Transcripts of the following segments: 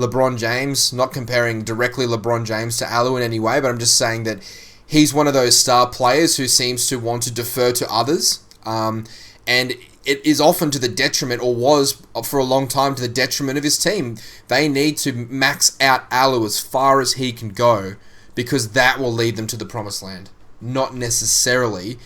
LeBron James, not comparing directly LeBron James to Alu in any way, but I'm just saying that he's one of those star players who seems to want to defer to others. And it is often to the detriment, or was for a long time to the detriment of his team. They need to max out Alu as far as he can go, because that will lead them to the promised land. Not necessarily.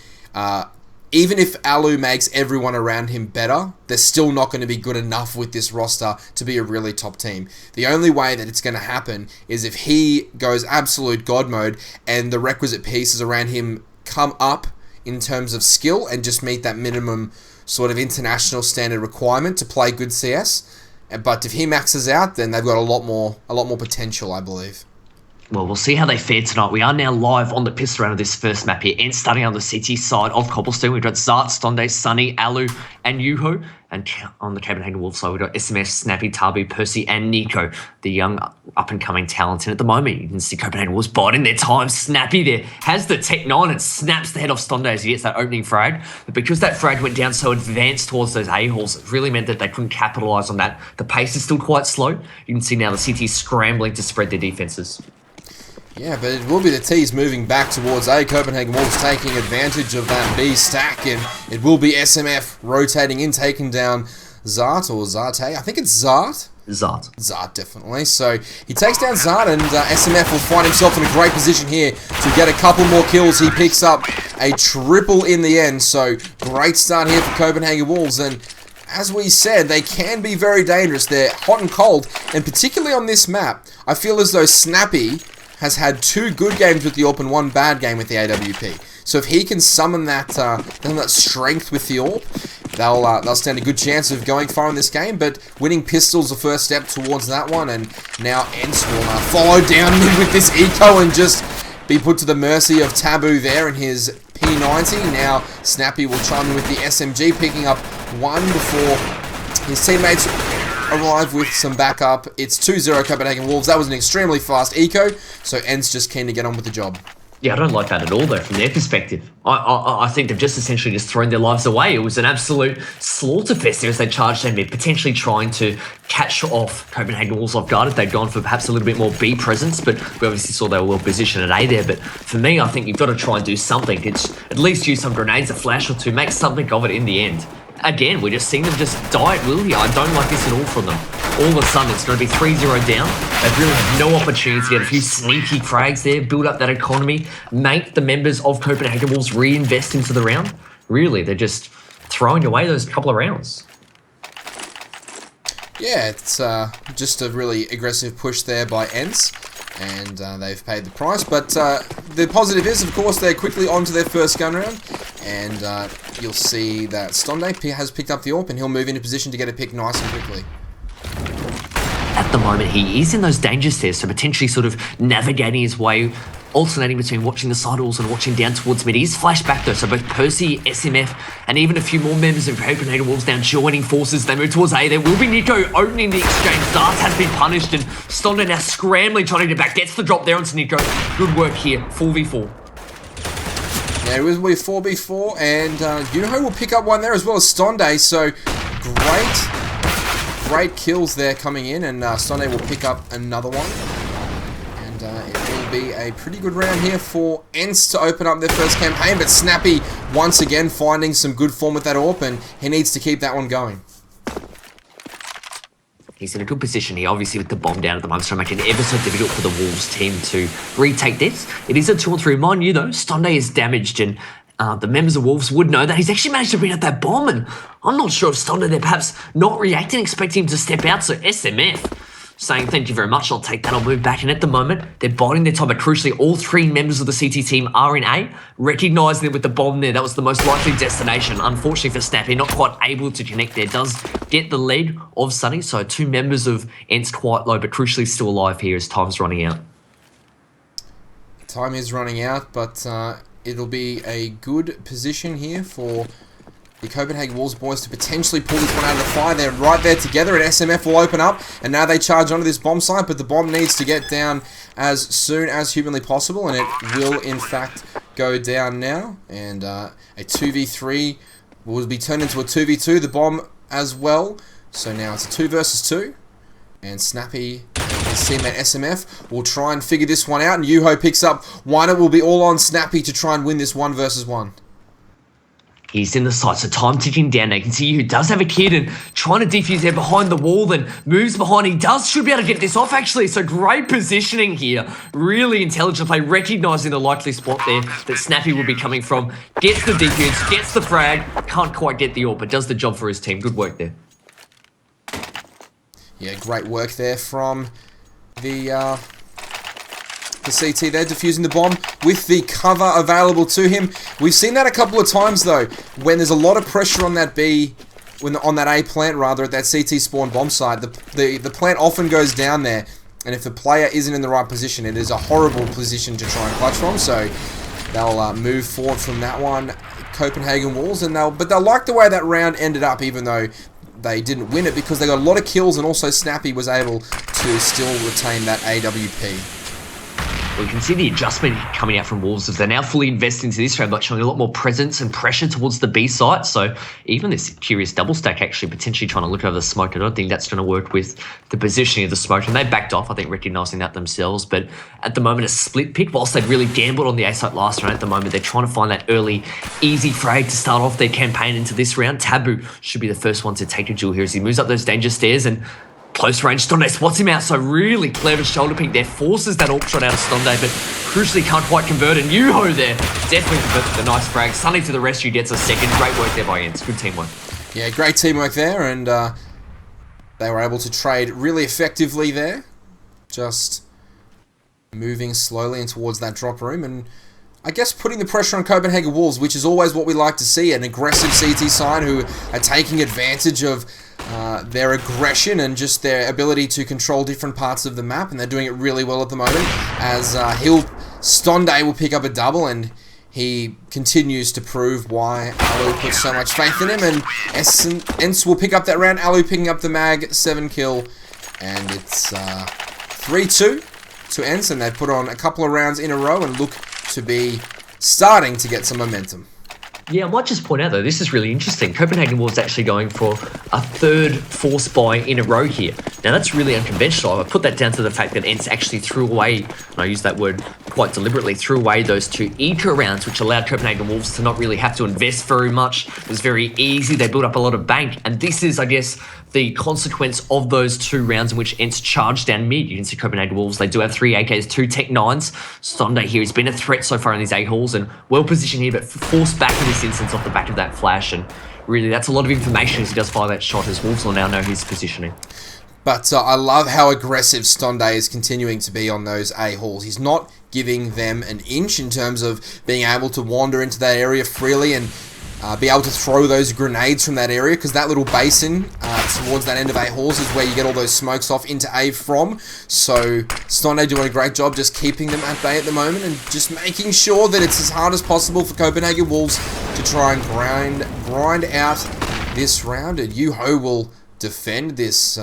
Even if Alu makes everyone around him better, they're still not going to be good enough with this roster to be a really top team. The only way that it's going to happen is if he goes absolute God mode and the requisite pieces around him come up in terms of skill and just meet that minimum sort of international standard requirement to play good CS. But if he maxes out, then they've got a lot more potential, I believe. Well, we'll see how they fare tonight. We are now live on the pistol round of this first map here. ENCE starting on the CT side of Cobblestone. We've got Zart, Stonde, Sunny, Alu, and Yuho. And on the Copenhagen Wolves side, we've got SMF, Snappy, Tabu, Percy, and Nico, the young up-and-coming talent. And at the moment, you can see Copenhagen Wolves biding their time. Snappy there has the Tech 9 and snaps the head off Stonde as he gets that opening frag. But because that frag went down so advanced towards those A-holes, it really meant that they couldn't capitalise on that. The pace is still quite slow. You can see now the CT scrambling to spread their defences. Yeah, but it will be the T's moving back towards A. Copenhagen Wolves taking advantage of that B stack, and it will be SMF rotating in, taking down Zart or Zarte. I think it's Zart. Zart, definitely. So he takes down Zart, and SMF will find himself in a great position here to get a couple more kills. He picks up a triple in the end, so great start here for Copenhagen Wolves, and as we said, they can be very dangerous. They're hot and cold, and particularly on this map, I feel as though Snappy has had 2 good games with the AWP and 1 bad game with the AWP. So if he can summon that strength with the AWP, they'll stand a good chance of going far in this game. But winning pistol's the first step towards that one, and now ENCE will follow down with this eco and just be put to the mercy of Taboo there in his P90. Now Snappy will chime in with the SMG, picking up 1 before his teammates arrive with some backup. It's 2-0 Copenhagen Wolves. That was an extremely fast eco, so ENCE just keen to get on with the job. Yeah, I don't like that at all, though, from their perspective. I think they've just essentially just thrown their lives away. It was an absolute slaughter fest there as they charged in mid, potentially trying to catch off Copenhagen Wolves off guard if they'd gone for perhaps a little bit more B presence, but we obviously saw they were well positioned at A there. But for me, I think you've got to try and do something. It's at least use some grenades, a flash or two, make something of it in the end. Again, we're just seeing them just die at will here. I don't like this at all from them. All of a sudden, it's going to be 3-0 down. They really have no opportunity to get a few sneaky frags there, build up that economy, make the members of Copenhagen Wolves reinvest into the round. Really, they're just throwing away those couple of rounds. Yeah, it's just a really aggressive push there by ENCE, and they've paid the price. But the positive is, of course, they're quickly on to their first gun round, and you'll see that Stonde has picked up the AWP, and he'll move into position to get a pick nice and quickly. At the moment, he is in those danger stairs, so potentially sort of navigating his way, alternating between watching the sidewalls and watching down towards mid. He's flashed back though, so both Percy, SMF, and even a few more members of Copenhagen Wolves now joining forces. They move towards A. There will be Nico opening the exchange. Zart has been punished, and Stonde now scrambling, trying to get back. Gets the drop there onto Nico. Good work here, 4v4. Yeah, it will be 4v4, and Yuho will pick up one there as well as Stonde, so great kills there coming in, and Stonde will pick up another one. And it will be a pretty good round here for ENCE to open up their first campaign, but Snappy once again finding some good form with that AWP, and he needs to keep that one going. He's in a good position here, obviously with the bomb down at the moment, so making it ever so difficult for the Wolves team to retake this. It is a 2-on-3. Mind you though, Stonde is damaged, and the members of Wolves would know that he's actually managed to bring out that bomb, and I'm not sure if Stonde they're perhaps not reacting, expecting him to step out, so SMF saying thank you very much, I'll take that, I'll move back. And at the moment, they're biding their time, but crucially, all 3 members of the CT team are in A, recognising it with the bomb there. That was the most likely destination. Unfortunately for Snappy, not quite able to connect there. Does get the lead of Sunny, so 2 members of ENCE quite low, but crucially still alive here as time's running out. Time is running out, but it'll be a good position here for the Copenhagen Wolves boys to potentially pull this one out of the fire. They're right there together, and SMF will open up, and now they charge onto this bomb site, but the bomb needs to get down as soon as humanly possible, and it will in fact go down now, and a 2v3 will be turned into a 2v2, the bomb as well, so now it's a 2 versus 2, and Snappy his teammate SMF will try and figure this one out, and Yuho picks up one. It will be all on Snappy to try and win this 1 versus 1. He's in the side, so time ticking down. Now you can see who does have a kid and trying to defuse there behind the wall, then moves behind. He should be able to get this off, actually. So great positioning here. Really intelligent play, recognizing the likely spot there that Snappy will be coming from. Gets the defuse, gets the frag. Can't quite get the AWP, but does the job for his team. Good work there. Yeah, great work there from the CT there, defusing the bomb with the cover available to him. We've seen that a couple of times, though, when there's a lot of pressure on that on that A plant, rather, at that CT spawn bomb site. The plant often goes down there, and if the player isn't in the right position, it is a horrible position to try and clutch from, so they'll move forward from that one. Copenhagen Wolves, but they'll like the way that round ended up, even though they didn't win it, because they got a lot of kills, and also Snappy was able to still retain that AWP. We can see the adjustment coming out from Wolves as they're now fully invested into this round, but showing a lot more presence and pressure towards the B site. So even this curious double stack actually potentially trying to look over the smoke. I don't think that's going to work with the positioning of the smoke. And they backed off, I think, recognizing that themselves. But at the moment, a split pick, whilst they've really gambled on the A site last round, at the moment, they're trying to find that early, easy frag to start off their campaign into this round. Taboo should be the first one to take a duel here as he moves up those danger stairs, and close range, Stonday spots him out, so really clever shoulder pick there, forces that AWP shot out of Stonday, but crucially can't quite convert, and Yuho there definitely converts the nice frag. Sunny to the rescue, gets a second. Great work there by ENCE. Good teamwork. Yeah, great teamwork there, and they were able to trade really effectively there. Just moving slowly in towards that drop room, and I guess putting the pressure on Copenhagen Wolves, which is always what we like to see, an aggressive CT side who are taking advantage of their aggression and just their ability to control different parts of the map, and they're doing it really well at the moment, as Stonday will pick up a double, and he continues to prove why Alu puts so much faith in him, and ENCE will pick up that round. Alu picking up the mag, 7 kill, and it's 3-2 to ENCE, and they put on a couple of rounds in a row and look to be starting to get some momentum. Yeah, I might just point out, though, this is really interesting. Copenhagen Wolves actually going for a third force buy in a row here. Now, that's really unconventional. I put that down to the fact that ENCE actually threw away, and I use that word quite deliberately, threw away those 2 eco rounds, which allowed Copenhagen Wolves to not really have to invest very much. It was very easy. They built up a lot of bank, and this is, I guess, the consequence of those 2 rounds in which ENCE charged down mid. You can see Copenhagen Wolves, they do have 3 AKs, 2 Tech 9s. Sunday here has been a threat so far in these A-halls, and well positioned here, but forced back in this instance off the back of that flash, and really that's a lot of information as he does fire that shot, as Wolves will now know his positioning. But I love how aggressive Stonday is continuing to be on those A-halls. He's not giving them an inch in terms of being able to wander into that area freely and be able to throw those grenades from that area, because that little basin towards that end of A-halls is where you get all those smokes off into A from. So Stonday doing a great job just keeping them at bay at the moment and just making sure that it's as hard as possible for Copenhagen Wolves to try and grind out this round. And Yuho will defend this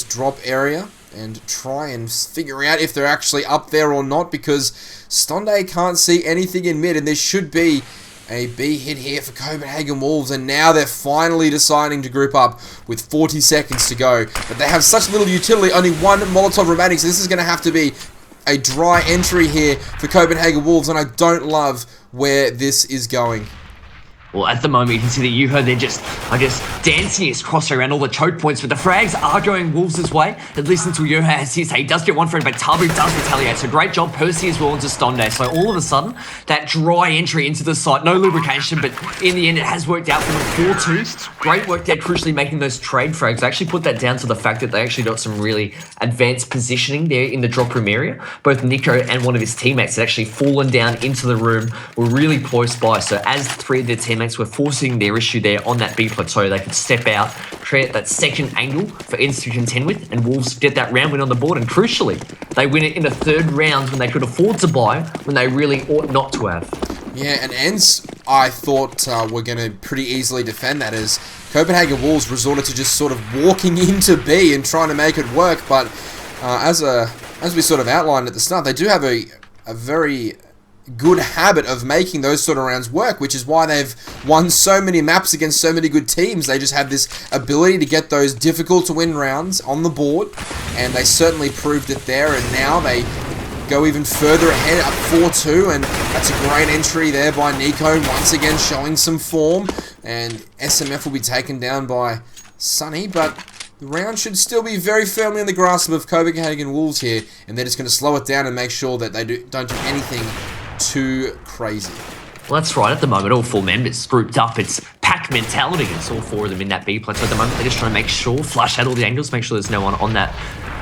drop area and try and figure out if they're actually up there or not, because Stonday can't see anything in mid, and there should be a B hit here for Copenhagen Wolves, and now they're finally deciding to group up with 40 seconds to go. But they have such little utility, only 1 Molotov remaining, so this is going to have to be a dry entry here for Copenhagen Wolves, and I don't love where this is going. Well, at the moment, you can see that Yuho, they're just, I guess, dancing his cross around all the choke points, but the frags are going Wolves' way, at least until Yuho has his. He does get one frag, but Tabu does retaliate, so great job, Percy as well into Stonday. So all of a sudden, that dry entry into the site, no lubrication, but in the end, it has worked out for them 4-2. Great work there, crucially making those trade frags. I actually put that down to the fact that they actually got some really advanced positioning there in the drop room area. Both Nico and one of his teammates had actually fallen down into the room, were really close by, so as 3 of their teammates were forcing their issue there on that B plateau, they could step out, create that second angle for ENCE to contend with, and Wolves get that round win on the board, and crucially, they win it in the 3rd round when they could afford to buy, when they really ought not to have. Yeah, and ENCE, I thought were going to pretty easily defend that, as Copenhagen Wolves resorted to just sort of walking into B and trying to make it work, but as we sort of outlined at the start, they do have a very good habit of making those sort of rounds work, which is why they've won so many maps against so many good teams. They just have this ability to get those difficult to win rounds on the board, and they certainly proved it there, and now they go even further ahead, up 4-2, and that's a great entry there by Nico, once again showing some form, and SMF will be taken down by Sunny, but the round should still be very firmly in the grasp of Copenhagen Wolves here, and they're just going to slow it down and make sure that they don't do anything too crazy. Well, that's right. At the moment, all 4 members grouped up. It's pack mentality. It's all 4 of them in that B plane. So at the moment, they're just trying to make sure, flush out all the angles, make sure there's no one on that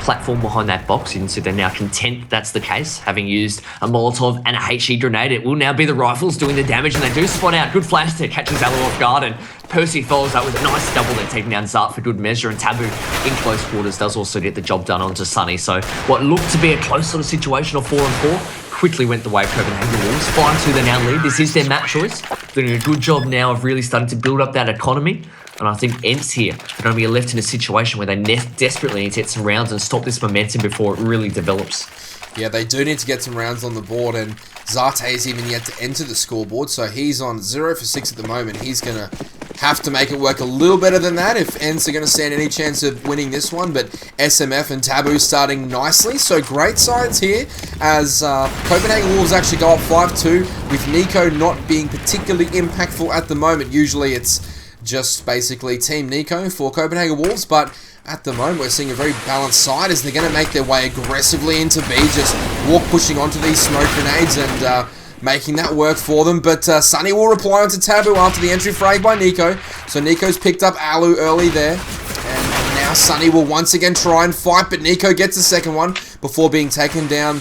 platform behind that box. You can see they're now content that's the case, having used a Molotov and a HE grenade. It will now be the rifles doing the damage, and they do spot out. Good flash to catch Alu off guard, and Percy follows up with a nice double there, taking down Zart for good measure, and Taboo in close quarters does also get the job done onto Sunny. So what looked to be a close sort of situation of 4-4 quickly went the way of Copenhagen Wolves. 5-2 they now lead. This is their map choice. They're doing a good job now of really starting to build up that economy. And I think ENCE here are going to be left in a situation where they desperately need to get some rounds and stop this momentum before it really develops. Yeah, they do need to get some rounds on the board, and Zarte is even yet to enter the scoreboard, so he's on 0 for 6 at the moment. He's going to have to make it work a little better than that if ENCE are going to stand any chance of winning this one, but SMF and Taboo starting nicely, so great signs here as Copenhagen Wolves actually go up 5-2, with Nico not being particularly impactful at the moment. Usually it's just basically Team Nico for Copenhagen Wolves, but at the moment we're seeing a very balanced side as they're going to make their way aggressively into B, just walk pushing onto these smoke grenades and making that work for them, but Sunny will reply onto Taboo after the entry frag by Nico. So Nico's picked up Alu early there, and now Sunny will once again try and fight, but Nico gets the second one before being taken down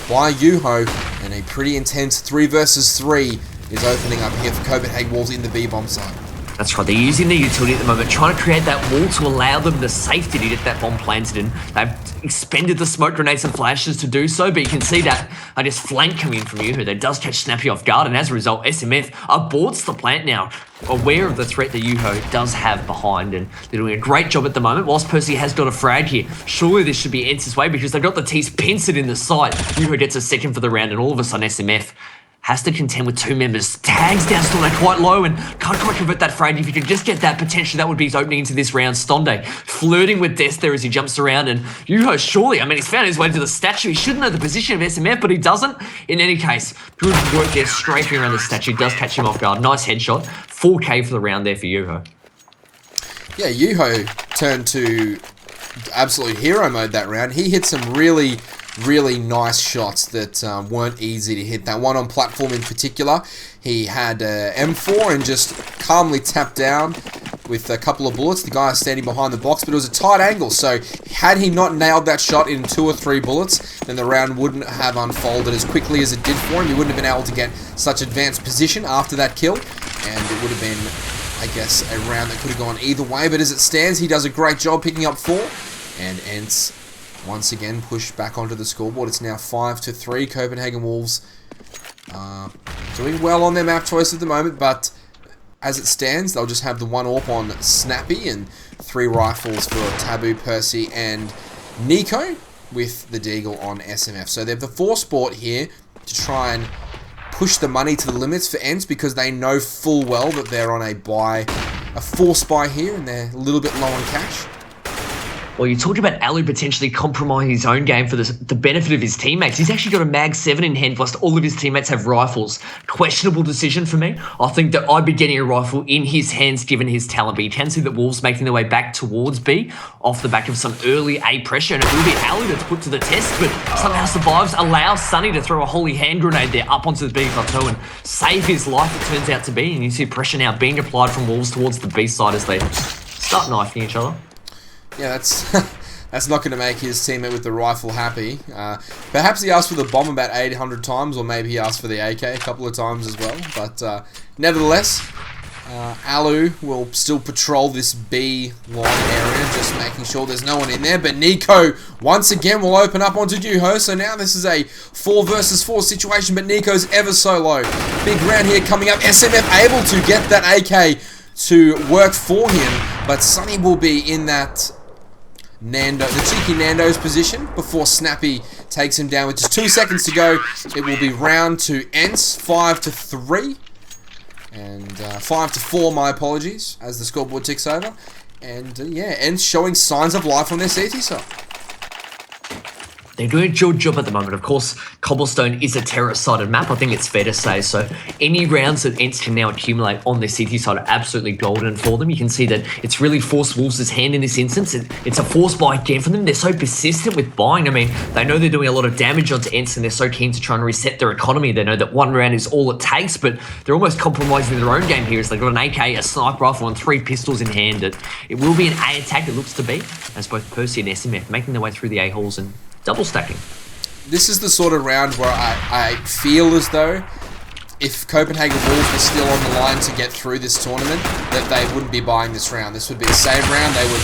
by Yuho, and a pretty intense 3 versus 3 is opening up here for Copenhagen Wolves in the B bomb side. That's right, they're using the utility at the moment, trying to create that wall to allow them the safety to get that bomb planted in. They've expended the smoke grenades and flashes to do so, but you can see that just flank coming in from Yuho that does catch Snappy off guard, and as a result, SMF aborts the plant now, aware of the threat that Yuho does have behind, and they're doing a great job at the moment. Whilst Percy has got a frag here, surely this should be ENCE's way because they've got the T's pincered in the site. Yuho gets a second for the round, and all of a sudden SMF has to contend with 2 members. Tags down Stonde quite low and can't quite convert that frag. If you could just get that, potentially that would be his opening into this round. Stonde flirting with death there as he jumps around, and Yuho surely, I mean, he's found his way to the statue. He should know the position of SMF, but he doesn't. In any case, good work there, strafing around the statue. Does catch him off guard. Nice headshot. 4K for the round there for Yuho. Yeah, Yuho turned to absolute hero mode that round. He hit some really nice shots that weren't easy to hit. That one on platform in particular, he had M4 and just calmly tapped down with a couple of bullets. The guy standing behind the box, but it was a tight angle, so had he not nailed that shot in 2 or 3 bullets, then the round wouldn't have unfolded as quickly as it did for him. He wouldn't have been able to get such advanced position after that kill, and it would have been, I guess, a round that could have gone either way. But as it stands, he does a great job picking up 4, and ENCE once again pushed back onto the scoreboard. It's now 5-3. Copenhagen Wolves doing well on their map choice at the moment, but as it stands, they'll just have the 1 AWP on Snappy and 3 rifles for Taboo, Percy, and Nico, with the Deagle on SMF. So they have the 4 sport here to try and push the money to the limits for ENCE, because they know full well that they're on a force buy here and they're a little bit low on cash. Well, you talked about Alu potentially compromising his own game for the benefit of his teammates. He's actually got a Mag 7 in hand, whilst all of his teammates have rifles. Questionable decision for me. I think that I'd be getting a rifle in his hands given his talent. But you can see the Wolves making their way back towards B off the back of some early A pressure, and it will be Alu that's put to the test, but somehow survives, allows Sunny to throw a holy hand grenade there up onto the B plateau and save his life, it turns out to be. And you see pressure now being applied from Wolves towards the B side as they start knifing each other. Yeah, that's not going to make his teammate with the rifle happy. Perhaps he asked for the bomb about 800 times, or maybe he asked for the AK a couple of times as well. But nevertheless, Alu will still patrol this B line area, just making sure there's no one in there. But Nico, once again, will open up onto Yuho. So now this is a 4 versus 4 situation, but Nico's ever so low. Big round here coming up. SMF able to get that AK to work for him, but Sunny will be in that Nando, the cheeky Nando's position before Snappy takes him down with just 2 seconds to go. It will be round to ENCE, 5-3. And 5-4, my apologies, as the scoreboard ticks over. And yeah, ENCE showing signs of life on their CT side. They're doing a good job at the moment. Of course, Cobblestone is a terrace-sided map. I think it's fair to say. So any rounds that ENCE can now accumulate on their CT side are absolutely golden for them. You can see that it's really forced Wolves' hand in this instance. It's a forced buy again for them. They're so persistent with buying. I mean, they know they're doing a lot of damage onto ENCE and they're so keen to try and reset their economy. They know that one round is all it takes, but they're almost compromising their own game here as they've got an AK, a sniper rifle, and 3 pistols in hand. It will be an A attack, it looks to be, as both Percy and SMF making their way through the A-holes and double stacking. This is the sort of round where I feel as though if Copenhagen Wolves were still on the line to get through this tournament, that they wouldn't be buying this round. This would be a save round. They would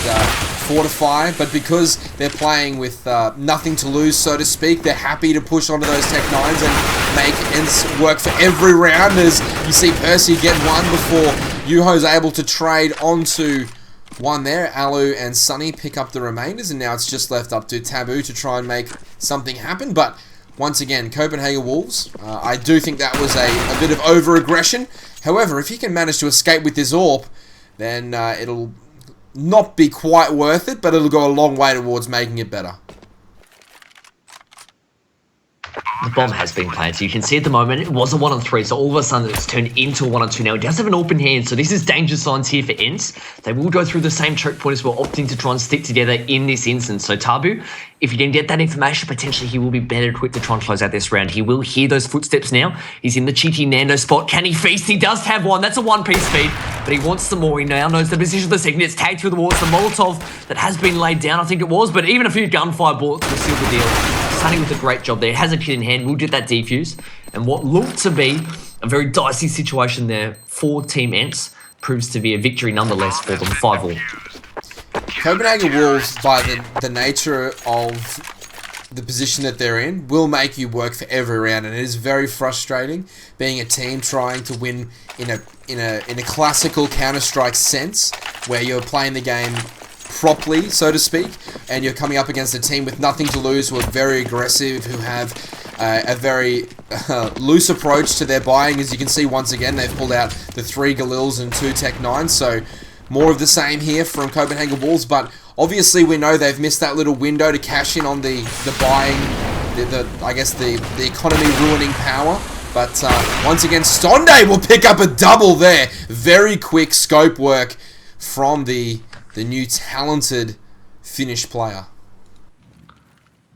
fortify, but because they're playing with nothing to lose, so to speak, they're happy to push onto those Tech 9s and make ENCE work for every round. As you see Percy get one before Yuho's able to trade onto one there. Alu and Sunny pick up the remainders, and now it's just left up to Taboo to try and make something happen. But once again, Copenhagen Wolves, I do think that was a bit of over-aggression. However, if he can manage to escape with this AWP, then it'll not be quite worth it, but it'll go a long way towards making it better. The bomb has been planted. So you can see at the moment it was a 1-on-3, so all of a sudden it's turned into a 1-on-2 now. It does have an open hand, so this is danger signs here for ENCE. They will go through the same choke point as well, opting to try and stick together in this instance. So Tabu, if you can get that information, potentially he will be better equipped to try and close out this round. He will hear those footsteps now. He's in the cheeky Nando spot. Can he feast? He does have one. That's a 1-piece feed, but he wants some more. He now knows the position of the second. It's tagged through the wall. It's the Molotov that has been laid down, I think it was, but even a few gunfire bullets will seal the deal. Sunny with a great job there. Has a kid in hand. Will get that defuse. And what looked to be a very dicey situation there for Team ENCE proves to be a victory nonetheless for them. 5-all. Copenhagen Wolves, by the nature of the position that they're in, will make you work for every round, and it is very frustrating being a team trying to win in a classical Counter-Strike sense, where you're playing the game properly, so to speak, and you're coming up against a team with nothing to lose, who are very aggressive, who have a very loose approach to their buying. As you can see, once again, they've pulled out the 3 Galils and 2 Tech 9s, so more of the same here from Copenhagen Wolves, but obviously we know they've missed that little window to cash in on the buying, I guess the economy ruining power. But once again, Stonde will pick up a double there. Very quick scope work from the new talented Finnish player.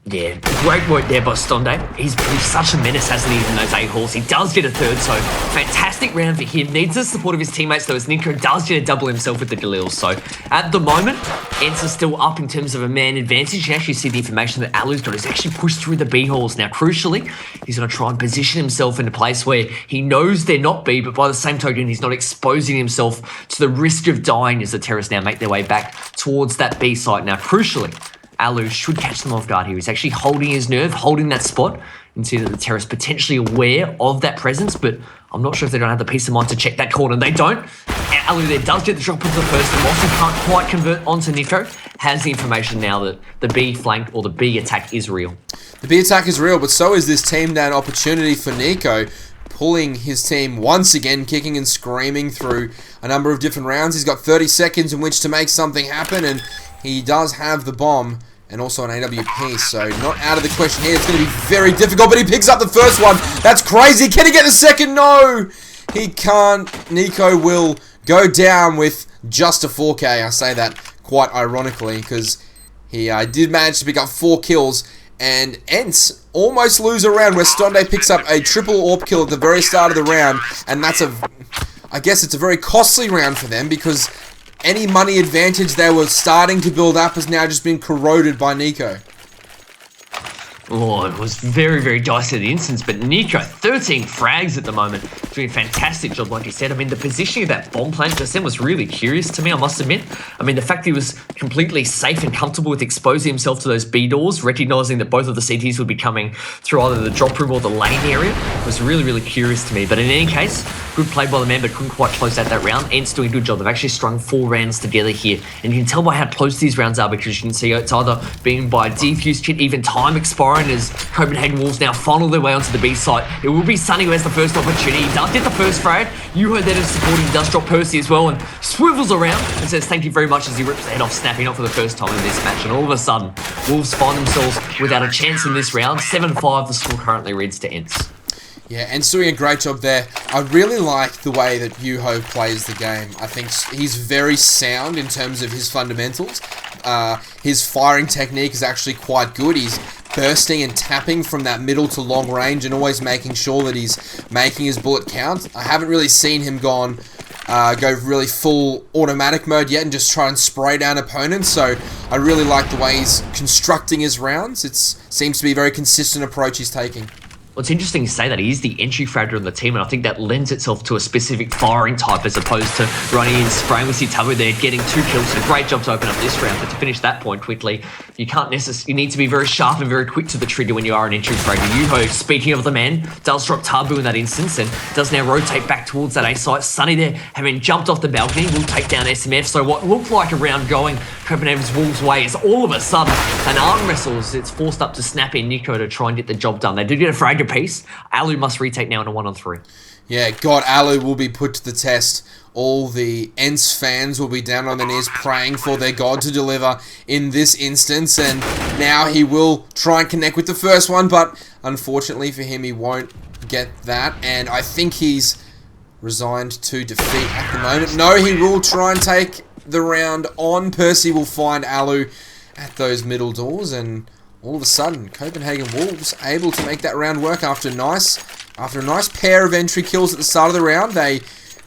Yeah, great work there by Stonde. He's been such a menace, hasn't he, in those A-halls. He does get a third, so fantastic round for him. Needs the support of his teammates, though, as Nico does get a double himself with the Galil. So at the moment, ENCE is still up in terms of a man advantage. You can actually see the information that Alu's got. He's actually pushed through the B-halls. Now, crucially, he's going to try and position himself in a place where he knows they're not B, but by the same token, he's not exposing himself to the risk of dying as the terrorists now make their way back towards that B site. Now, crucially, Alu should catch them off guard here. He's actually holding his nerve, holding that spot. You can see that the terrorists potentially aware of that presence, but I'm not sure if they don't have the peace of mind to check that corner. They don't. And Alu there does get the drop of the first, and whilst he can't quite convert onto Nico, has the information now that the B flank or the B attack is real. The B attack is real, but so is this team down opportunity for Nico, pulling his team once again, kicking and screaming through a number of different rounds. He's got 30 seconds in which to make something happen, and he does have the bomb and also an AWP, so not out of the question here. It's going to be very difficult, but he picks up the first one. That's crazy. Can he get the second? No! He can't. Nico will go down with just a 4K. I say that quite ironically, because he did manage to pick up 4 kills, and ENCE almost lose a round where Stonde picks up a triple AWP kill at the very start of the round, and that's I guess it's a very costly round for them, because any money advantage they were starting to build up has now just been corroded by Nico. Oh, it was very, very dicey at the instance, but Nico, 13 frags at the moment, doing a fantastic job, like you said. I mean, the positioning of that bomb plant just then was really curious to me, I must admit. I mean, the fact he was completely safe and comfortable with exposing himself to those B doors, recognizing that both of the CTs would be coming through either the drop room or the lane area, was really, really curious to me. But in any case, good play by the man, but couldn't quite close out that round. ENCE doing a good job. They've actually strung 4 rounds together here, and you can tell by how close these rounds are, because you can see it's either being by defuse kit, even time expiring as Copenhagen Wolves now funnel their way onto the B site. It will be Sunny who has the first opportunity. He does get the first frag. You heard that as supporting. He does drop Percy as well and swivels around and says thank you very much as he rips the head off Snappy, not for the first time in this match. And all of a sudden, Wolves find themselves without a chance in this round. 7-5 the score currently reads to ENCE. Yeah, and doing a great job there. I really like the way that Yuho plays the game. I think he's very sound in terms of his fundamentals. His firing technique is actually quite good. He's bursting and tapping from that middle to long range and always making sure that he's making his bullet count. I haven't really seen him go really full automatic mode yet and just try and spray down opponents, so I really like the way he's constructing his rounds. It seems to be a very consistent approach he's taking. Well, it's interesting to say that he is the entry fragger on the team, and I think that lends itself to a specific firing type as opposed to running in, spraying. We see Tabu there getting 2 kills, so great job to open up this round. But to finish that point quickly, you can't necessarily, you need to be very sharp and very quick to the trigger when you are an entry fragger. Yuho, speaking of the man, does drop Tabu in that instance and does now rotate back towards that A site. Sunny there, having jumped off the balcony, will take down SMF. So what looked like a round going Copenhagen's Wolves' way is all of a sudden an arm wrestle as it's forced up to Snappy and Nico to try and get the job done. They do get a fragger piece. Alu must retake now in a 1-on-3. Yeah, God, Alu will be put to the test. All the ENCE fans will be down on their knees praying for their God to deliver in this instance, and now he will try and connect with the first one, but unfortunately for him, he won't get that, and I think he's resigned to defeat at the moment. No, he will try and take the round on. Percy will find Alu at those middle doors, and all of a sudden, Copenhagen Wolves able to make that round work after a nice pair of entry kills at the start of the round. They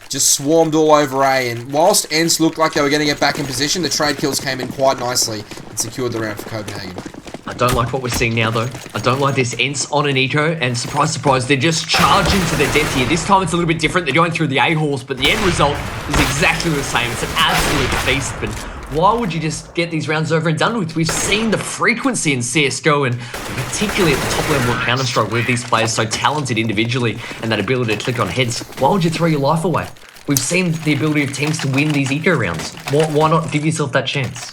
just swarmed all over A, and whilst ENCE looked like they were going to get back in position, the trade kills came in quite nicely and secured the round for Copenhagen. I don't like what we're seeing now, though. I don't like this ENCE on an eco, and surprise, surprise, they're just charging to their death here. This time it's a little bit different. They're going through the A-halls, but the end result is exactly the same. It's an absolute feast, but why would you just get these rounds over and done with? We've seen the frequency in CSGO, and particularly at the top level of Counter-Strike with these players so talented individually and that ability to click on heads. Why would you throw your life away? We've seen the ability of teams to win these eco rounds. Why not give yourself that chance?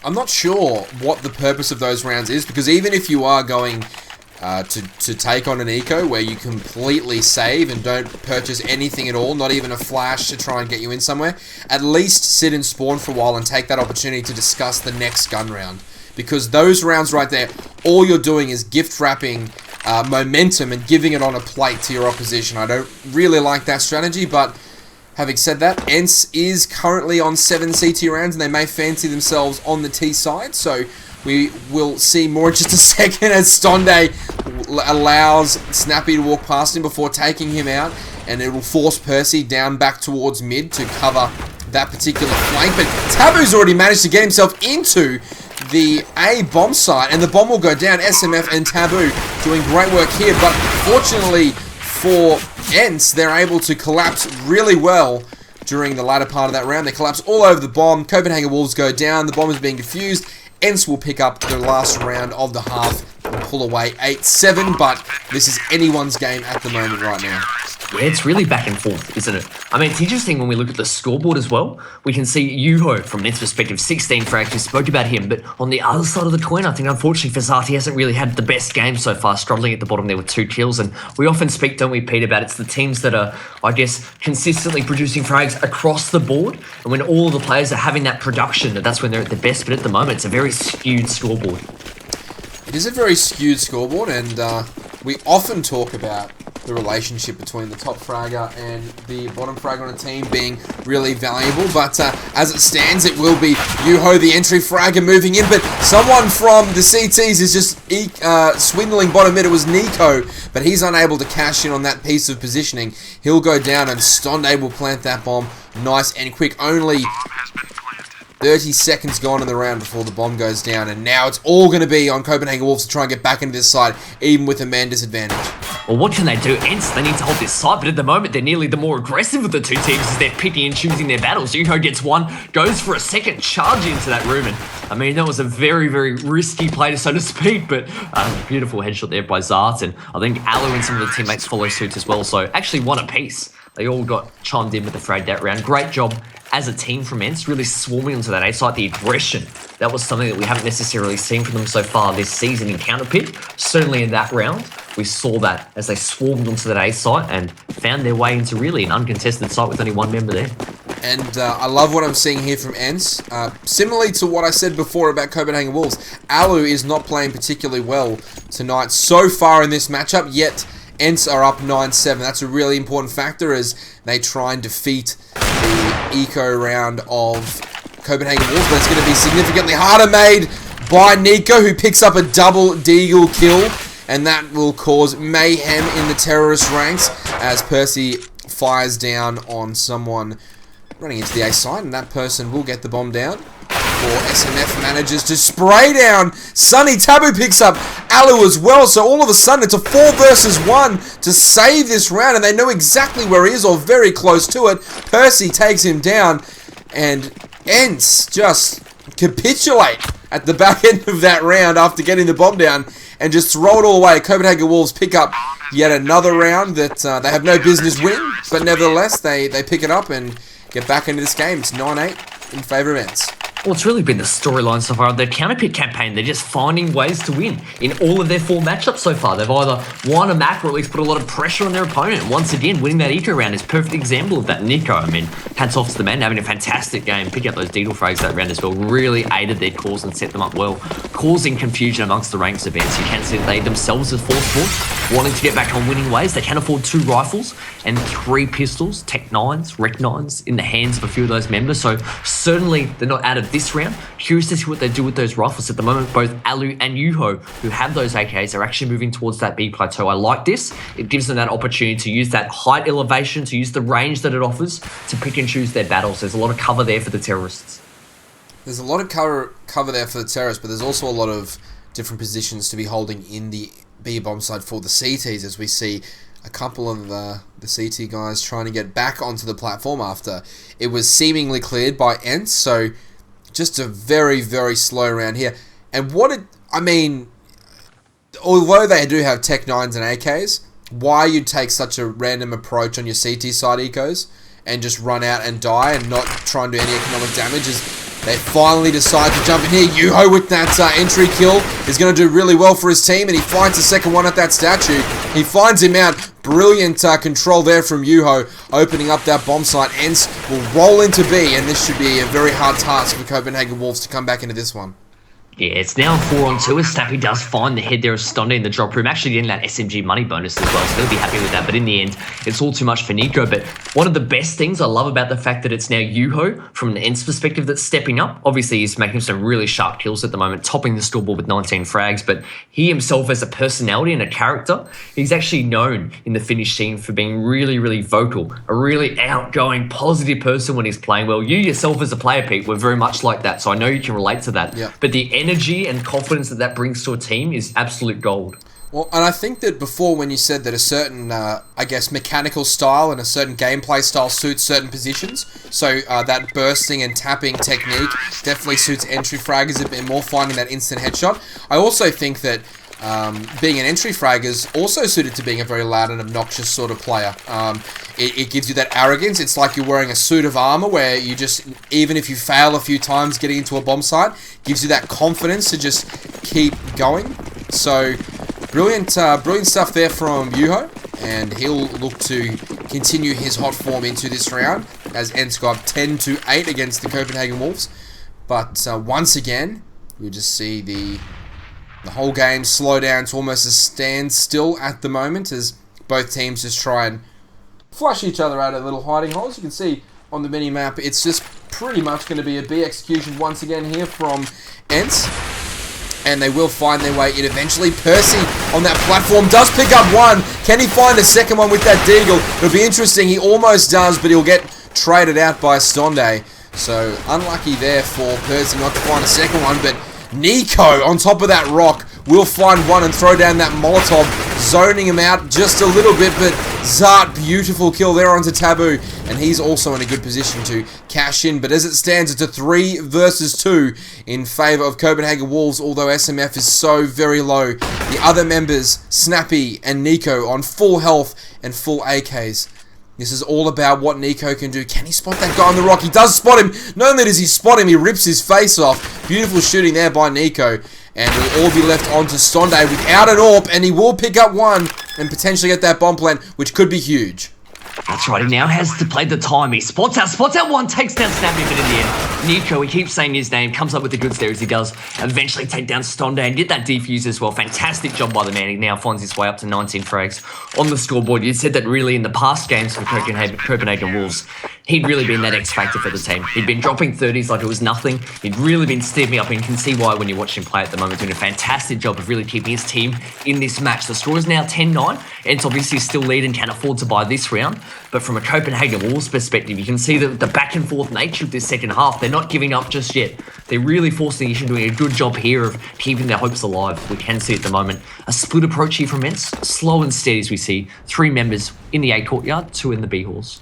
I'm not sure what the purpose of those rounds is, because even if you are going to take on an eco where you completely save and don't purchase anything at all, not even a flash to try and get you in somewhere, at least sit and spawn for a while and take that opportunity to discuss the next gun round. Because those rounds right there, all you're doing is gift wrapping momentum and giving it on a plate to your opposition. I don't really like that strategy, but having said that, ENCE is currently on 7 CT rounds, and they may fancy themselves on the T side, so we will see more in just a second as Stonde allows Snappy to walk past him before taking him out, and it will force Percy down back towards mid to cover that particular flank. But Tabu's already managed to get himself into the A bomb site, and the bomb will go down. SMF and Tabu doing great work here, but fortunately for ENCE, they're able to collapse really well during the latter part of that round. They collapse all over the bomb. Copenhagen Wolves go down. The bomb is being defused. ENCE will pick up the last round of the half and pull away 8-7, but this is anyone's game at the moment right now. Yeah, it's really back and forth, isn't it? I mean, it's interesting when we look at the scoreboard as well. We can see Yuho, from ENCE's perspective, 16 frags. We spoke about him, but on the other side of the coin, I think unfortunately for Zart, he hasn't really had the best game so far, struggling at the bottom there with 2 kills. And we often speak, don't we, Pete, about it's the teams that are, I guess, consistently producing frags across the board. And when all the players are having that production, that's when they're at their best. But at the moment, it's a very skewed scoreboard. It is a very skewed scoreboard, and we often talk about the relationship between the top fragger and the bottom fragger on a team being really valuable, but as it stands, it will be Yuho, the entry fragger, moving in, but someone from the CTs is just swindling bottom mid. It was Nico, but he's unable to cash in on that piece of positioning. He'll go down, and Stonde will plant that bomb nice and quick. Only 30 seconds gone in the round before the bomb goes down, and now it's all going to be on Copenhagen Wolves to try and get back into this side, even with a man disadvantage. Well, what can they do? ENCE, they need to hold this side, but at the moment, they're nearly the more aggressive of the two teams as they're picking and choosing their battles. Yuho gets one, goes for a second, charge into that room, and I mean, that was a very, very risky play, so to speak, but beautiful headshot there by Zart, and I think Alu and some of the teammates follow suit as well, so actually one apiece. They all got chimed in with the frag that round. Great job as a team from ENCE, really swarming onto that A site. The aggression, that was something that we haven't necessarily seen from them so far this season in counterpick. Certainly in that round, we saw that as they swarmed onto that A site and found their way into really an uncontested site with only one member there. And I love what I'm seeing here from ENCE. Similarly to what I said before about Copenhagen Wolves, Alu is not playing particularly well tonight so far in this matchup, yet ENCE are up 9-7. That's a really important factor as they try and defeat the eco round of Copenhagen Wolves, but it's going to be significantly harder made by Nico, who picks up a double deagle kill, and that will cause mayhem in the terrorist ranks as Percy fires down on someone running into the A side, and that person will get the bomb down. Or SMF manages to spray down Sunny. Taboo picks up Alu as well, so all of a sudden it's a 4 versus 1 to save this round, and they know exactly where he is or very close to it. Percy takes him down, and ENCE just capitulate at the back end of that round after getting the bomb down and just throw it all away. Copenhagen Wolves pick up yet another round that they have no business winning, but nevertheless they pick it up and get back into this game. It's 9-8 in favour of ENCE. Well, it's really been the storyline so far of their counterpick campaign. They're just finding ways to win in all of their 4 matchups so far. They've either won a map or at least put a lot of pressure on their opponent. And once again, winning that eco round is a perfect example of that. Nico, I mean, hats off to the man, having a fantastic game. Picking up those deedle frags that round as well. Really aided their cause and set them up well, causing confusion amongst the ranks of ENCE. You can see that they themselves as forceful, wanting to get back on winning ways. They can afford 2 rifles and 3 pistols, Tech 9s, Rec 9s in the hands of a few of those members. So certainly they're not out of this round. Curious to see what they do with those rifles. At the moment, both Alu and Yuho, who have those AKs, are actually moving towards that B plateau. I like this. It gives them that opportunity to use that height elevation, to use the range that it offers, to pick and choose their battles. There's a lot of cover there for the terrorists. There's a lot of cover there for the terrorists, but there's also a lot of different positions to be holding in the B bomb side for the CTs, as we see a couple of the CT guys trying to get back onto the platform after it was seemingly cleared by ENCE. So just a very, very slow round here. And I mean, although they do have Tech 9s and AKs, why you'd take such a random approach on your CT side ecos and just run out and die and not try and do any economic damage is they finally decide to jump in here. Yuho with that entry kill is going to do really well for his team, and he finds the second one at that statue. He finds him out. Brilliant control there from Yuho, opening up that bomb site. ENCE will roll into B, and this should be a very hard task for Copenhagen Wolves to come back into this one. Yeah, it's now 4-on-2 as Snappy does find the head there of Stonda in the drop room, actually getting that SMG money bonus as well, so they'll be happy with that, but in the end, it's all too much for Nico. But one of the best things I love about the fact that it's now Yuho, from an ENCE perspective, that's stepping up. Obviously, he's making some really sharp kills at the moment, topping the scoreboard with 19 frags, but he himself as a personality and a character, he's actually known in the Finnish scene for being really, really vocal, a really outgoing, positive person when he's playing well. You yourself as a player, Pete, were very much like that, so I know you can relate to that. Yeah. But the energy and confidence that brings to a team is absolute gold. Well, and I think that before when you said that a certain, I guess, mechanical style and a certain gameplay style suits certain positions, so that bursting and tapping technique definitely suits entry fraggers a bit more, finding that instant headshot. I also think that being an entry frag is also suited to being a very loud and obnoxious sort of player. It gives you that arrogance. It's like you're wearing a suit of armor where you just, even if you fail a few times getting into a bomb site, gives you that confidence to just keep going. So brilliant stuff there from Yuho, and he'll look to continue his hot form into this round as ENCE go up 10-8 against the Copenhagen Wolves. But once again, we just see the whole game slow down to almost a standstill at the moment as both teams just try and flush each other out of little hiding holes. You can see on the mini-map, it's just pretty much going to be a B execution once again here from ENCE. And they will find their way in eventually. Percy on that platform does pick up one. Can he find a second one with that deagle? It'll be interesting. He almost does, but he'll get traded out by Stonda. So unlucky there for Percy not to find a second one, but Nico on top of that rock will find one and throw down that Molotov, zoning him out just a little bit, but Zart, beautiful kill there onto Taboo, and he's also in a good position to cash in. But as it stands, it's a 3 versus 2 in favour of Copenhagen Wolves, although SMF is so very low. The other members, Snappy and Nico, on full health and full AKs. This is all about what Nico can do. Can he spot that guy on the rock? He does spot him. Not only does he spot him, he rips his face off. Beautiful shooting there by Nico. And we'll all be left on to Stonde without an AWP, and he will pick up one and potentially get that bomb plant, which could be huge. That's right, he now has to play the time. He spots out one, takes down Snappy, but in the end, Nico, he keeps saying his name, comes up with the goods there as he does eventually take down Stonde and get that defuse as well. Fantastic job by the man. He now finds his way up to 19 frags on the scoreboard. You said that really in the past games for Copenhagen Wolves, he'd really been that X factor for the team. He'd been dropping 30s like it was nothing. He'd really been stepping up, and you can see why when you watch him play at the moment, doing a fantastic job of really keeping his team in this match. The score is now 10-9, and it's obviously still leading, can afford to buy this round. But from a Copenhagen Wolves perspective, you can see that the back and forth nature of this second half, they're not giving up just yet. They're really forcing the issue, doing a good job here of keeping their hopes alive. We can see at the moment a split approach here from ENCE, slow and steady as we see 3 members in the A courtyard, 2 in the B halls.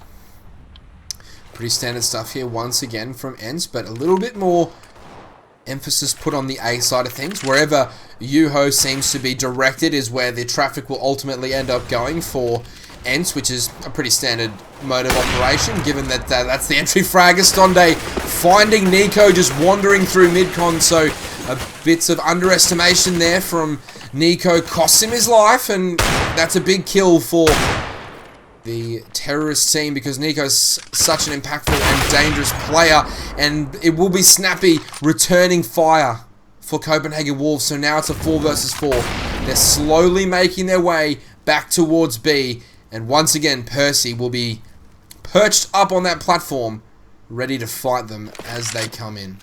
Pretty standard stuff here once again from ENCE, but a little bit more emphasis put on the A side of things. Wherever Yuho seems to be directed is where the traffic will ultimately end up going for ENCE, which is a pretty standard mode of operation, given that that's the entry frag. Stonde finding Nico just wandering through mid-con, so a bit of underestimation there from Nico costs him his life, and that's a big kill for the terrorist team because Nico's such an impactful and dangerous player, and it will be Snappy returning fire for Copenhagen Wolves. So now it's a 4 versus 4. They're slowly making their way back towards B, and once again Percy will be perched up on that platform ready to fight them as they come in.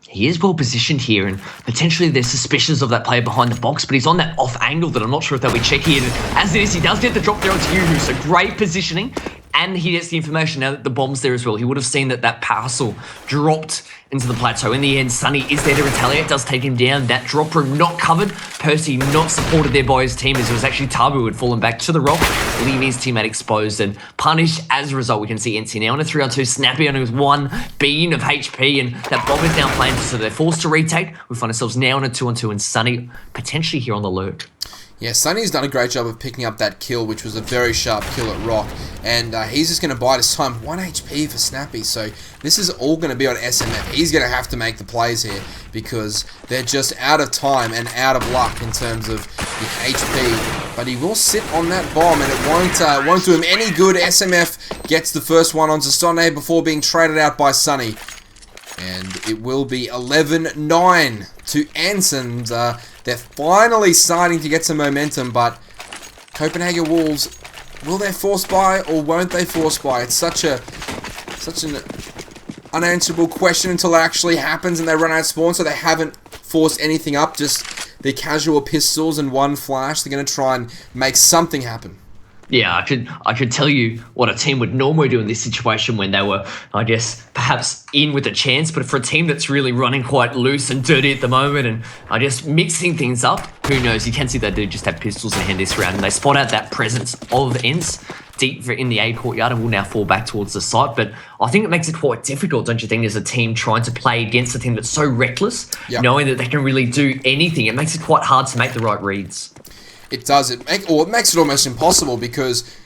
He is well positioned here, and potentially there's suspicions of that player behind the box, but he's on that off angle that I'm not sure if they'll be checking in. As it is, he does get the drop there onto Yuhu, so great positioning, and he gets the information now that the bomb's there as well. He would have seen that that parcel dropped into the plateau. In the end, Sunny is there to retaliate, does take him down. That drop room not covered. Percy not supported there by his team, as it was actually Tabu who had fallen back to the rock, leaving his teammate exposed and punished. As a result, we can see ENCE now on a 3-on-2, Snappy on his 1 bean of HP, and that bomb is now planted, so they're forced to retake. We find ourselves now on a 2-on-2, and Sunny potentially here on the lurk. Yeah, Sunny's done a great job of picking up that kill, which was a very sharp kill at Rock, and he's just going to bide his time. 1 HP for Snappy, so this is all going to be on SMF. He's going to have to make the plays here because they're just out of time and out of luck in terms of the HP, but he will sit on that bomb, and it won't do him any good. SMF gets the first one onto Stonde before being traded out by Sunny, and it will be 11-9 to ENCE, and they're finally starting to get some momentum, but Copenhagen Wolves, will they force buy or won't they force buy? It's such an unanswerable question until it actually happens and they run out of spawn, so they haven't forced anything up, just the casual pistols and 1 flash. They're going to try and make something happen. Yeah, I could tell you what a team would normally do in this situation when they were, I guess, perhaps in with a chance. But for a team that's really running quite loose and dirty at the moment and I guess mixing things up, who knows? You can see they do just have pistols in hand this round, and they spot out that presence of ENCE deep in the A courtyard and will now fall back towards the site. But I think it makes it quite difficult, don't you think, as a team trying to play against a team that's so reckless, knowing that they can really do anything. It makes it quite hard to make the right reads. It does. It makes it almost impossible because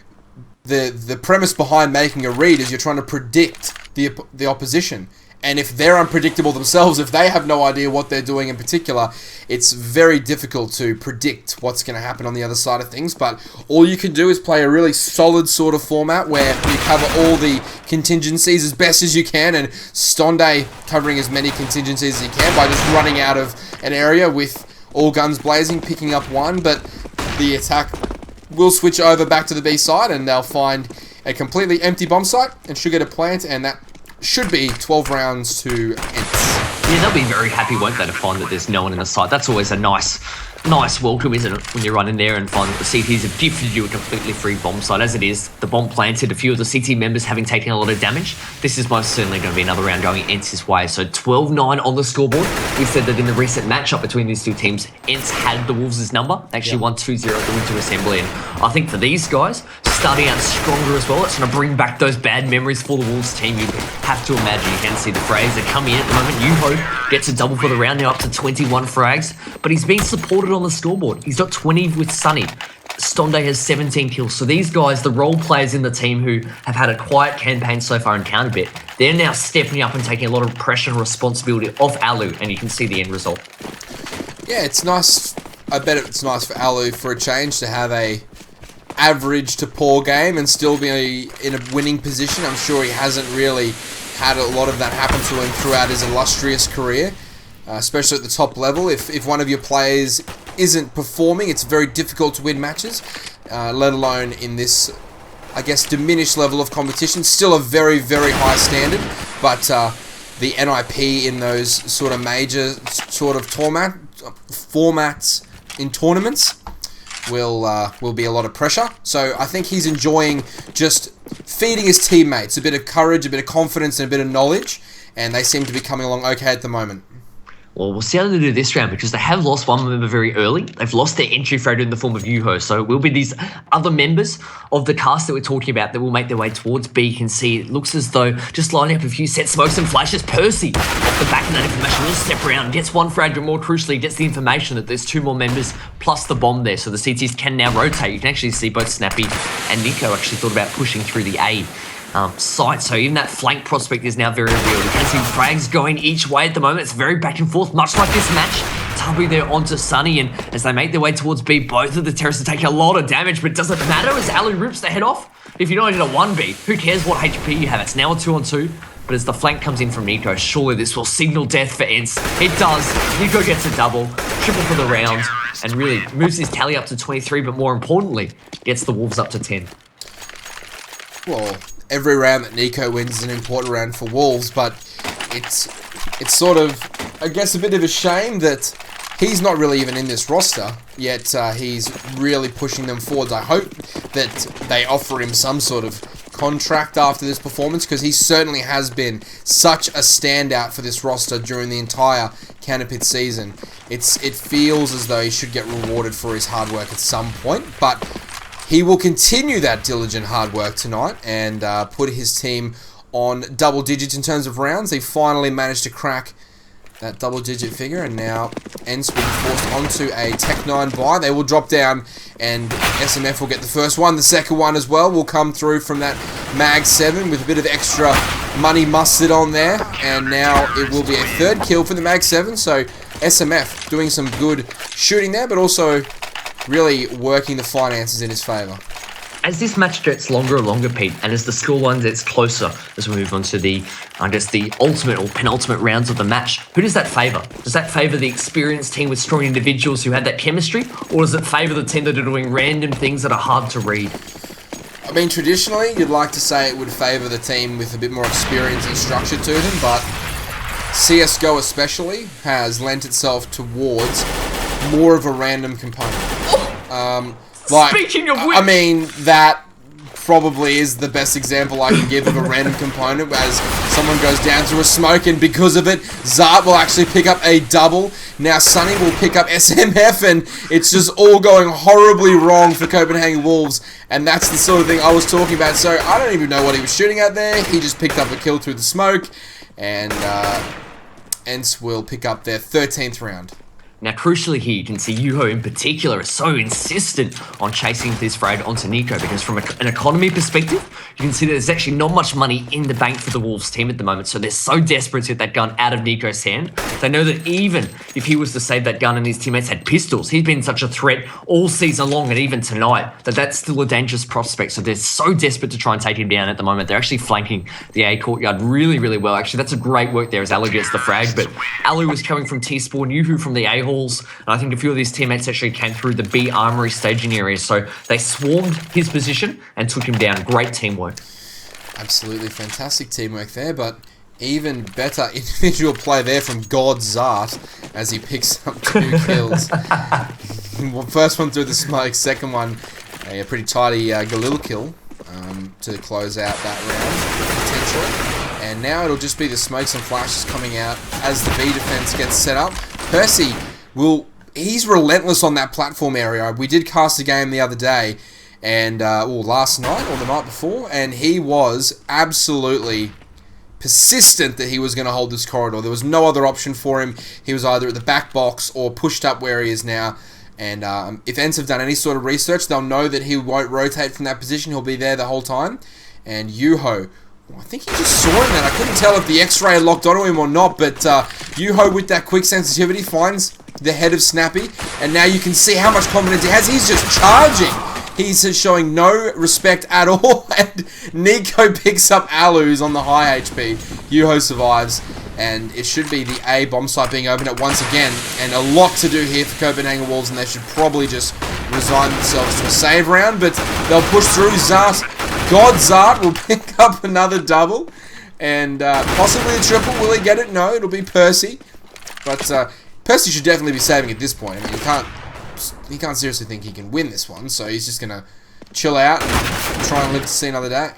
the premise behind making a read is you're trying to predict the opposition. And if they're unpredictable themselves, if they have no idea what they're doing in particular, it's very difficult to predict what's going to happen on the other side of things. But all you can do is play a really solid sort of format where you cover all the contingencies as best as you can, and Stonde covering as many contingencies as he can by just running out of an area with all guns blazing, picking up 1, but the attack will switch over back to the B side and they'll find a completely empty bomb site and should get a plant, and that should be 12 rounds to ENCE. Yeah, they'll be very happy, won't they, to find that there's no one in the site. That's always a nice Nice welcome, isn't it, when you run in there and find that the CTs have gifted you a completely free bomb site. As it is, the bomb planted, a few of the CT members having taken a lot of damage. This is most certainly going to be another round going ENCE's way. So 12-9 on the scoreboard. We said that in the recent matchup between these two teams, ENCE had the Wolves' number. They actually won 2-0 at the Winter Assembly. And I think for these guys, starting out stronger as well, it's going to bring back those bad memories for the Wolves team. You have to imagine. You can see the frags are coming in at the moment. Yuho gets a double for the round, now up to 21 frags. But he's being supported on the scoreboard. He's got 20 with Sunny. Stonde has 17 kills. So these guys, the role players in the team who have had a quiet campaign so far in Counterbit, they're now stepping up and taking a lot of pressure and responsibility off Alu, and you can see the end result. Yeah, it's nice. I bet it's nice for Alu for a change to have a average to poor game and still be in a winning position. I'm sure he hasn't really had a lot of that happen to him throughout his illustrious career. Especially at the top level. If one of your players isn't performing, it's very difficult to win matches, let alone in this, I guess, diminished level of competition. Still a very, very high standard, but the NIP in those sort of major sort of formats in tournaments will be a lot of pressure. So I think he's enjoying just feeding his teammates a bit of courage, a bit of confidence, and a bit of knowledge, and they seem to be coming along okay at the moment. Well, we'll see how they do this round because they have lost one member very early. They've lost their entry freighter in the form of Yuho. So it will be these other members of the cast that we're talking about that will make their way towards B. You can see it looks as though just lining up a few set smokes and flashes. Percy, off the back of that information, will step around, gets one frag, but more crucially, gets the information that there's two more members plus the bomb there. So the CTs can now rotate. You can actually see both Snappy and Nico actually thought about pushing through the A site. So even that flank prospect is now very real. You can see frags going each way at the moment. It's very back and forth, much like this match. Tubby there onto Sunny, and as they make their way towards B, both of the terrorists are taking a lot of damage, but does it matter as Ali rips the head off? If you're not in a 1B, who cares what HP you have? It's now a 2-on-2. But as the flank comes in from Nico, surely this will signal death for ENCE. It does. Nico gets a double, triple for the round, and really moves his tally up to 23, but more importantly, gets the Wolves up to 10. Well, every round that Nico wins is an important round for Wolves, but it's sort of, I guess, a bit of a shame that he's not really even in this roster, yet he's really pushing them forwards. I hope that they offer him some sort of contract after this performance, because he certainly has been such a standout for this roster during the entire Counterpit season. It feels as though he should get rewarded for his hard work at some point, but he will continue that diligent hard work tonight and put his team on double digits in terms of rounds. They finally managed to crack that double-digit figure, and now ENCE will be forced onto a Tech 9 buy. They will drop down, and SMF will get the first one. The second one as well will come through from that Mag 7 with a bit of extra money mustard on there, and now it will be a third kill for the Mag 7, so SMF doing some good shooting there, but also really working the finances in his favour. As this match gets longer and longer, Pete, and as the scoreline gets closer as we move on to the, I guess, the ultimate or penultimate rounds of the match, who does that favour? Does that favour the experienced team with strong individuals who had that chemistry, or does it favour the team that are doing random things that are hard to read? I mean, traditionally, you'd like to say it would favour the team with a bit more experience and structure to them, but CSGO especially has lent itself towards more of a random component. Speaking of which, I mean, that probably is the best example I can give of a random component, as someone goes down through a smoke, and because of it, Zart will actually pick up a double. Now Sunny will pick up SMF, and it's just all going horribly wrong for Copenhagen Wolves, and that's the sort of thing I was talking about. So I don't even know what he was shooting at there. He just picked up a kill through the smoke, and ENCE will pick up their 13th round. Now, crucially here, you can see Yuho in particular is so insistent on chasing this frag onto Nico, because from an economy perspective, you can see that there's actually not much money in the bank for the Wolves team at the moment, so they're so desperate to get that gun out of Nico's hand. They know that even if he was to save that gun and his teammates had pistols, he's been such a threat all season long and even tonight, that that's still a dangerous prospect, so they're so desperate to try and take him down at the moment. They're actually flanking the A courtyard really, really well. Actually, that's a great work there as Alu gets the frag, but Alu was coming from T-Spawn, Yuhu from the A halls, and I think a few of these teammates actually came through the B armory staging area, so they swarmed his position and took him down. Great teamwork. Absolutely fantastic teamwork there, but even better individual play there from God Zart as he picks up 2 kills. First one through the smoke, second one a pretty tidy Galil kill to close out that round, potentially. And now it'll just be the smokes and flashes coming out as the B defense gets set up. Percy he's relentless on that platform area. We did cast a game the other day, and last night or the night before, and he was absolutely persistent that he was going to hold this corridor. There was no other option for him. He was either at the back box or pushed up where he is now. And if ENCE have done any sort of research, they'll know that he won't rotate from that position. He'll be there the whole time. And Yuho, I think he just saw him then. I couldn't tell if the X-ray had locked onto him or not, but Yuho with that quick sensitivity finds the head of Snappy, and now you can see how much confidence he has. He's just charging. He's showing no respect at all, and Nico picks up Alu's on the high HP. Yuho survives, and it should be the A bomb site being opened up once again, and a lot to do here for Copenhagen Wolves, and they should probably just resign themselves to a save round, but they'll push through. Zart will pick up another double, and possibly a triple. Will he get it? No, it'll be Percy, but Percy should definitely be saving at this point. I mean, he can't seriously think he can win this one, so he's just going to chill out and try and live to see another day.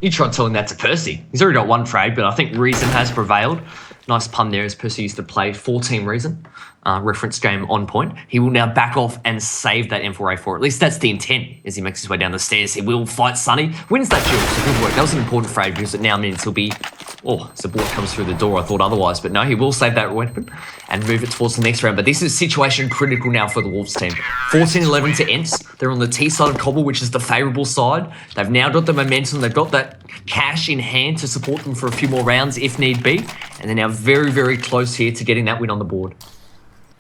You tried telling that to Percy. He's already got one frag, but I think reason has prevailed. Nice pun there as Percy used to play for Team Reason. Reference game on point. He will now back off and save that M4A4. At least that's the intent as he makes his way down the stairs. He will fight Sunny. Wins that duel. So good work. That was an important frag because it now means he'll be... Oh, support comes through the door. I thought otherwise. But no, he will save that weapon and move it towards the next round. But this is situation critical now for the Wolves team. 14-11 to ENCE. They're on the T side of Cobble, which is the favourable side. They've now got the momentum. They've got that cash in hand to support them for a few more rounds if need be. And they're now very, very close here to getting that win on the board.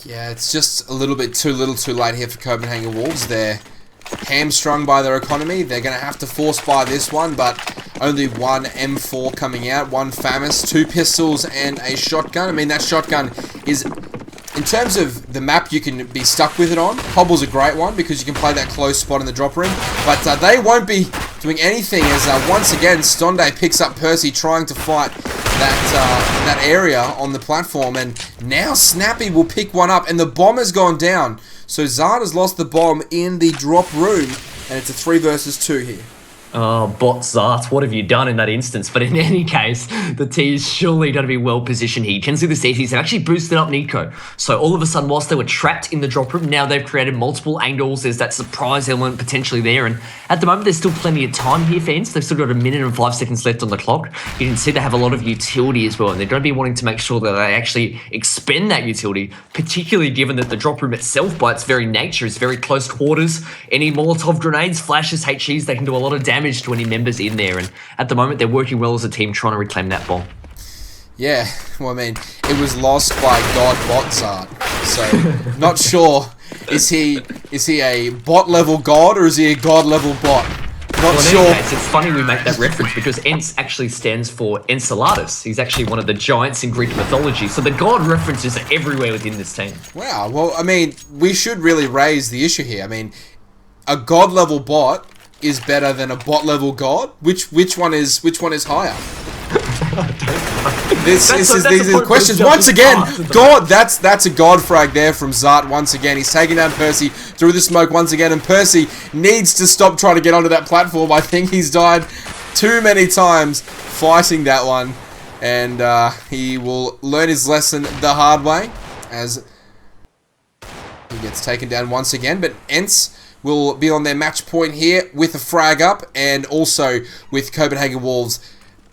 Yeah, it's just a little bit too little too late here for Copenhagen Wolves. They're hamstrung by their economy. They're going to have to force buy this one, but only one M4 coming out, one FAMAS, two pistols, and a shotgun. I mean, that shotgun is, in terms of the map you can be stuck with it on, Cobble's a great one because you can play that close spot in the drop ring, but they won't be doing anything as once again Stonde picks up Percy trying to fight that area on the platform, and now Snappy will pick one up, and the bomb has gone down. So Zard has lost the bomb in the drop room, and it's a 3 versus 2 here. Oh, bot Zart, what have you done in that instance? But in any case, the T is surely going to be well positioned here. You can see the CTs have actually boosted up Nico. So all of a sudden, whilst they were trapped in the drop room, now they've created multiple angles. There's that surprise element potentially there. And at the moment, there's still plenty of time here for ENCE. They've still got 1 minute and 5 seconds left on the clock. You can see they have a lot of utility as well. And they're going to be wanting to make sure that they actually expend that utility, particularly given that the drop room itself, by its very nature, is very close quarters. Any Molotov grenades, flashes, HEs, they can do a lot of damage to any members in there, and at the moment they're working well as a team trying to reclaim that bomb. Yeah, well, I mean, it was lost by God Bot Zart, so not sure. Is he a bot level god or is he a god level bot? Not sure. In any case, it's funny we make that reference because ENCE actually stands for Enceladus. He's actually one of the giants in Greek mythology, so the god references are everywhere within this team. Wow, well, I mean, we should really raise the issue here. I mean, a god level bot is better than a bot level god? Which one is higher? These are the questions. Once again, God, that's a god frag there from Zart once again. He's taking down Percy through the smoke once again, and Percy needs to stop trying to get onto that platform. I think he's died too many times fighting that one, and he will learn his lesson the hard way as he gets taken down once again. But ENCE will be on their match point here with a frag up, and also with Copenhagen Wolves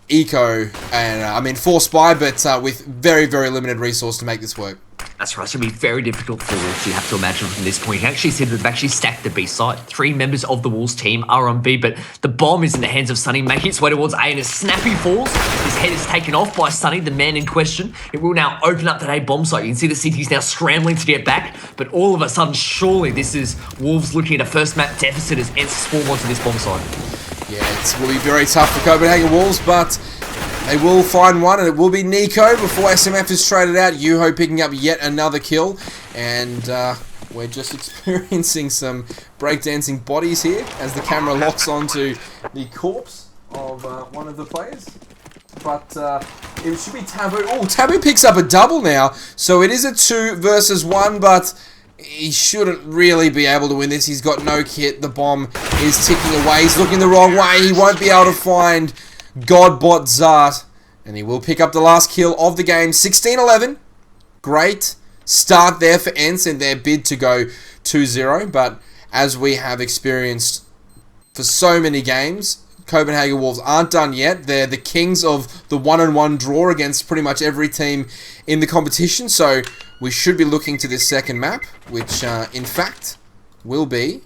eco and force buy, but with very, very limited resource to make this work. That's right, it's going to be very difficult for Wolves, you have to imagine from this point. You can actually see that they've actually stacked the B site. 3 members of the Wolves team are on B, but the bomb is in the hands of Sunny, making its way towards A, and as Snappy falls, his head is taken off by Sunny, the man in question. It will now open up that A bomb site. You can see the CT's now scrambling to get back, but all of a sudden, surely this is Wolves looking at a first map deficit as ENCE swarm onto this bomb site. Yeah, it will be very tough for Copenhagen Wolves, but they will find one, and it will be Nico before SMF is traded out. Yuho picking up yet another kill, and we're just experiencing some breakdancing bodies here as the camera locks onto the corpse of one of the players. But it should be Taboo. Oh, Taboo picks up a double now, so it is a 2 versus 1, but he shouldn't really be able to win this. He's got no kit. The bomb is ticking away. He's looking the wrong way. He won't be able to find Godbot Zart. And he will pick up the last kill of the game. 16-11. Great start there for ENCE in their bid to go 2-0. But as we have experienced for so many games, Copenhagen Wolves aren't done yet. They're the kings of the 1-on-1 draw against pretty much every team in the competition. So we should be looking to this second map, which in fact will be